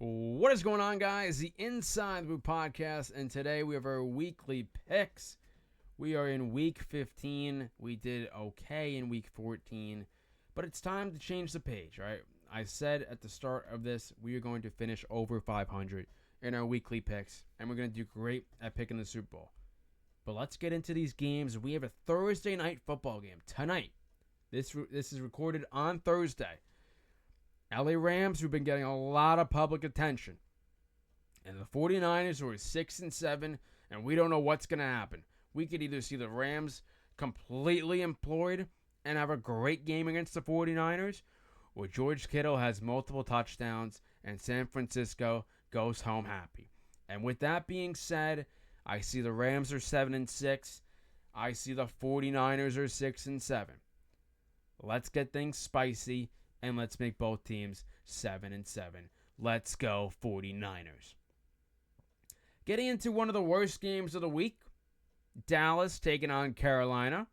What is going on, guys? The Inside the Boot Podcast, and today we have our weekly picks. We are in week 15. We did okay in week 14, but it's time to change the page, right? I said at the start of this, we are going to finish over 500 in our weekly picks, and we're going to do great at picking the Super Bowl. But let's get into these games. We have a Thursday night football game tonight. This is recorded on Thursday. LA Rams, who've been getting a lot of public attention. And the 49ers, who are 6-7, and we don't know what's going to happen. We could either see the Rams completely employed and have a great game against the 49ers, or George Kittle has multiple touchdowns and San Francisco goes home happy. And with that being said, I see the Rams are 7-6. I see the 49ers are 6-7. Let's get things spicy. And let's make both teams 7-7. Let's go 49ers. Getting into one of the worst games of the week. Dallas taking on Carolina.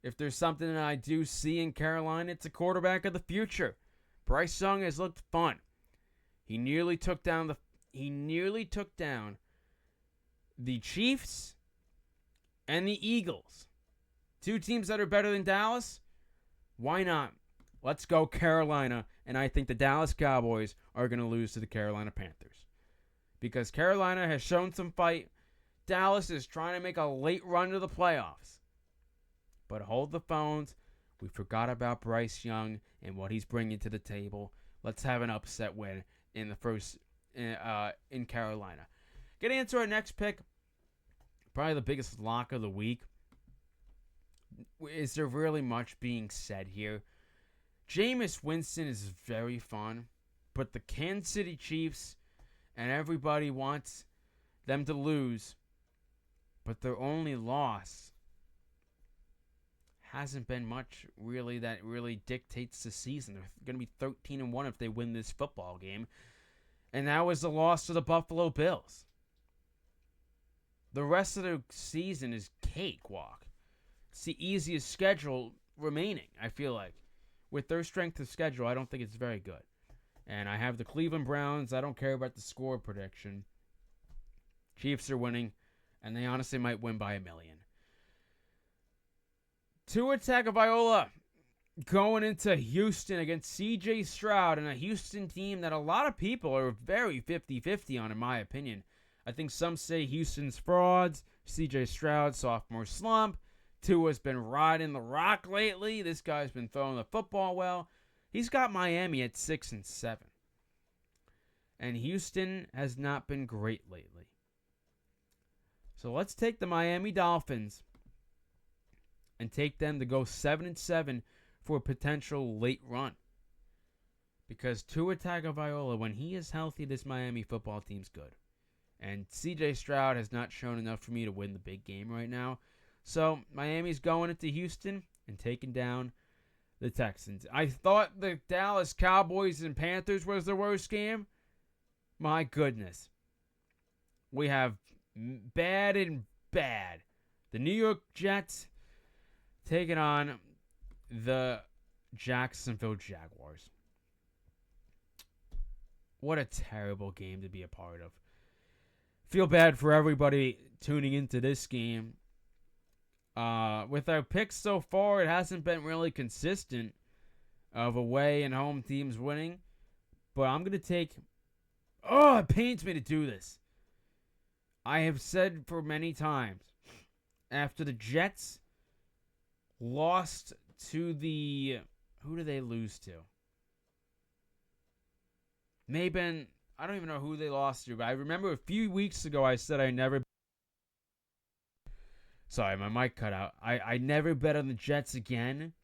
If there's something that I do see in Carolina, it's a quarterback of the future. Bryce Young has looked fun. He nearly took down the Chiefs and the Eagles. Two teams that are better than Dallas. Why not? Let's go Carolina, and I think the Dallas Cowboys are going to lose to the Carolina Panthers. Because Carolina has shown some fight. Dallas is trying to make a late run to the playoffs. But hold the phones. We forgot about Bryce Young and what he's bringing to the table. Let's have an upset win in the first in Carolina. Getting into our next pick, probably the biggest lock of the week. Is there really much being said here? Jameis Winston is very fun, but the Kansas City Chiefs and everybody wants them to lose, but their only loss hasn't been much really that really dictates the season. They're going to be 13-1 if they win this football game, and that was the loss to the Buffalo Bills. The rest of the season is cakewalk. It's the easiest schedule remaining, I feel like. With their strength of schedule, I don't think it's very good. And I have the Cleveland Browns. I don't care about the score prediction. Chiefs are winning, and they honestly might win by 1 million. Tua Tagovailoa going into Houston against C.J. Stroud and a Houston team that a lot of people are very 50-50 on, in my opinion. I think some say Houston's frauds, C.J. Stroud, sophomore slump. Tua's been riding the rock lately. This guy's been throwing the football well. He's got Miami at 6-7. And Houston has not been great lately. So let's take the Miami Dolphins and take them to go 7-7 for a potential late run. Because Tua Tagovailoa, when he is healthy, this Miami football team's good. And C.J. Stroud has not shown enough for me to win the big game right now. So, Miami's going into Houston and taking down the Texans. I thought the Dallas Cowboys and Panthers was the worst game. My goodness. We have bad and bad. The New York Jets taking on the Jacksonville Jaguars. What a terrible game to be a part of. Feel bad for everybody tuning into this game. With our picks so far, it hasn't been really consistent of away and home teams winning. But I'm going to take... Oh, it pains me to do this. I have said for many times, after the Jets lost to the... Who did they lose to? Maybe... I don't even know who they lost to, but I remember a few weeks ago I said I never... Sorry, my mic cut out. I never bet on the Jets again.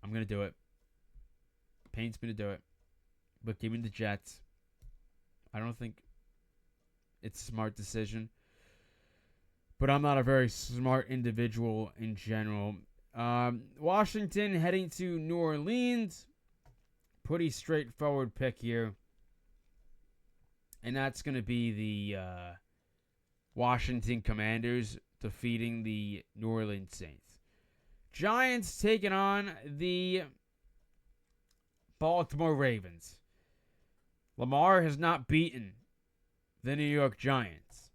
I'm going to do it. Pains me to do it. But give me the Jets. I don't think it's a smart decision. But I'm not a very smart individual in general. Washington heading to New Orleans. Pretty straightforward pick here. And that's going to be the Washington Commanders defeating the New Orleans Saints. Giants taking on the Baltimore Ravens. Lamar has not beaten the New York Giants.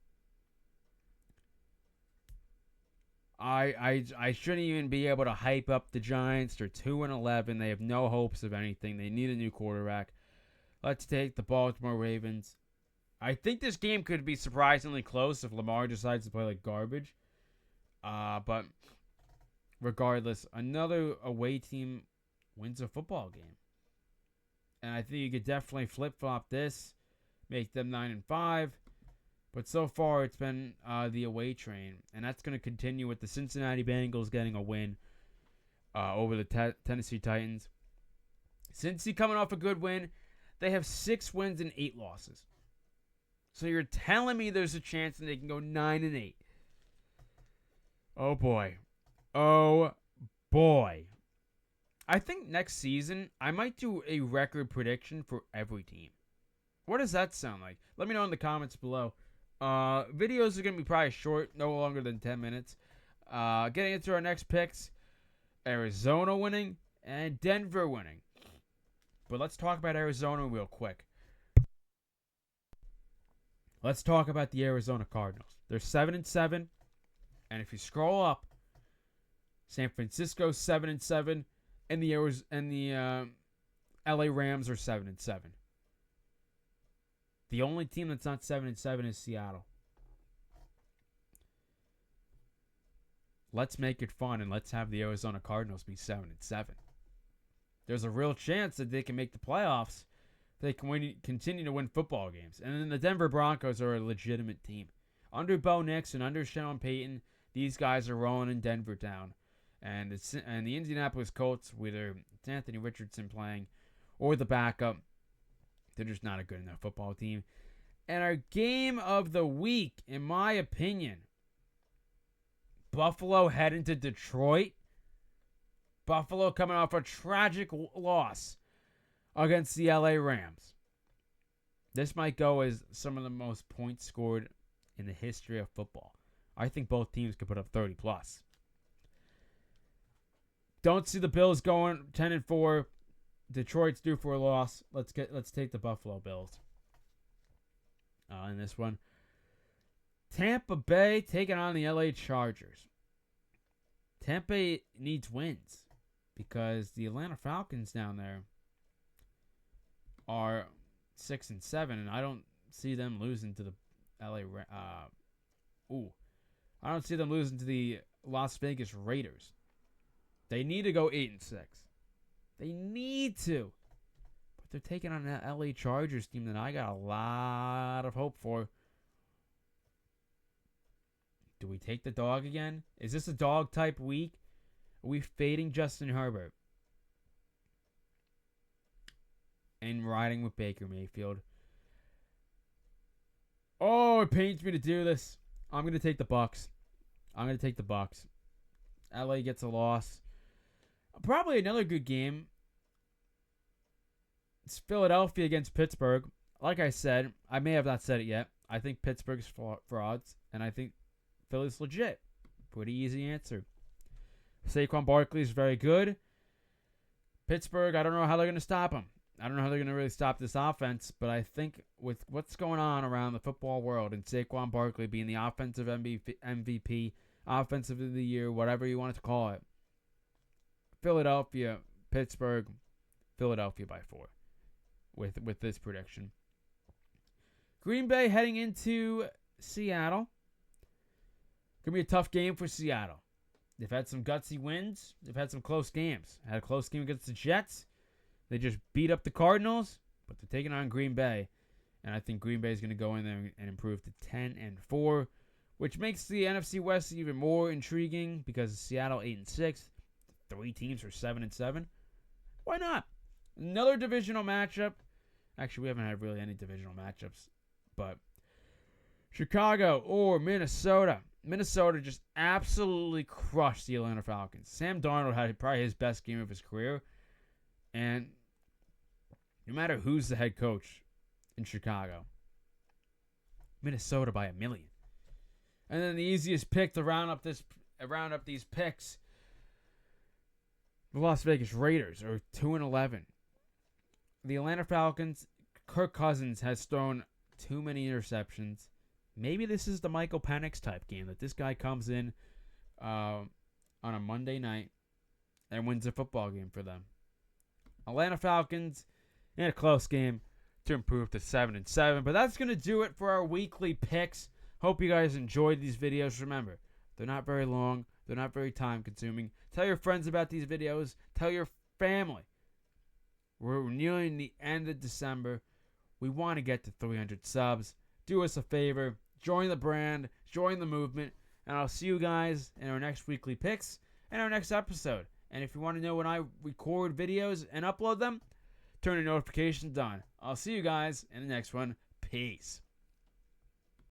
I shouldn't even be able to hype up the Giants. They're 2-11. They have no hopes of anything. They need a new quarterback. Let's take the Baltimore Ravens. I think this game could be surprisingly close if Lamar decides to play like garbage. But regardless, another away team wins a football game. And I think you could definitely flip-flop this, make them 9-5. But so far, it's been the away train. And that's going to continue with the Cincinnati Bengals getting a win over the Tennessee Titans. Cincy coming off a good win. They have 6 wins and 8 losses. So you're telling me there's a chance that they can go 9-8. Oh, boy. Oh, boy. I think next season, I might do a record prediction for every team. What does that sound like? Let me know in the comments below. Videos are going to be probably short, no longer than 10 minutes. Getting into our next picks. Arizona winning and Denver winning. But let's talk about Arizona real quick. Let's talk about the Arizona Cardinals. They're 7-7. And if you scroll up, San Francisco 7-7. And the LA Rams are 7-7. The only team that's not 7-7 is Seattle. Let's make it fun and let's have the Arizona Cardinals be 7-7. There's a real chance that they can make the playoffs. They can continue to win football games. And then the Denver Broncos are a legitimate team. Under Bo Nix and under Sean Payton, these guys are rolling in Denver town. And the Indianapolis Colts, whether it's Anthony Richardson playing or the backup, they're just not a good enough football team. And our game of the week, in my opinion, Buffalo heading to Detroit. Buffalo coming off a tragic loss against the LA Rams. This might go as some of the most points scored in the history of football. I think both teams could put up 30 plus. Don't see the Bills going 10-4. Detroit's due for a loss. Let's take the Buffalo Bills. In this one, Tampa Bay taking on the LA Chargers. Tampa needs wins because the Atlanta Falcons down there are 6-7, and I don't see them losing to the LA. I don't see them losing to the Las Vegas Raiders. They need to go 8-6. They need to. But they're taking on that LA Chargers team that I got a lot of hope for. Do we take the dog again? Is this a dog type week? Are we fading Justin Herbert? And riding with Baker Mayfield. Oh, it pains me to do this. I'm going to take the Bucs. LA gets a loss. Probably another good game. It's Philadelphia against Pittsburgh. Like I said, I may have not said it yet. I think Pittsburgh's frauds, and I think Philly's legit. Pretty easy answer. Saquon Barkley is very good. Pittsburgh, I don't know how they're going to stop him. I don't know how they're going to really stop this offense, but I think with what's going on around the football world and Saquon Barkley being the offensive MVP, offensive of the year, whatever you want to call it, Philadelphia, Pittsburgh, Philadelphia by 4 with this prediction. Green Bay heading into Seattle. Going to be a tough game for Seattle. They've had some gutsy wins. They've had some close games. Had a close game against the Jets. They just beat up the Cardinals, but they're taking on Green Bay. And I think Green Bay is going to go in there and improve to 10-4, which makes the NFC West even more intriguing because Seattle 8-6. 3 teams are 7-7. Why not? Another divisional matchup. Actually, we haven't had really any divisional matchups. But Chicago or Minnesota. Minnesota just absolutely crushed the Atlanta Falcons. Sam Darnold had probably his best game of his career. And no matter who's the head coach in Chicago, Minnesota by 1 million. And then the easiest pick to round up these picks, the Las Vegas Raiders are 2-11. the Atlanta Falcons, Kirk Cousins has thrown too many interceptions. Maybe this is the Michael Penix type game, that this guy comes in on a Monday night and wins a football game for them. Atlanta Falcons in a close game to improve to 7-7. But that's going to do it for our weekly picks. Hope you guys enjoyed these videos. Remember, they're not very long. They're not very time consuming. Tell your friends about these videos. Tell your family. We're nearing the end of December. We want to get to 300 subs. Do us a favor. Join the brand. Join the movement. And I'll see you guys in our next weekly picks and our next episode. And if you want to know when I record videos and upload them, turn your notifications on. I'll see you guys in the next one. Peace.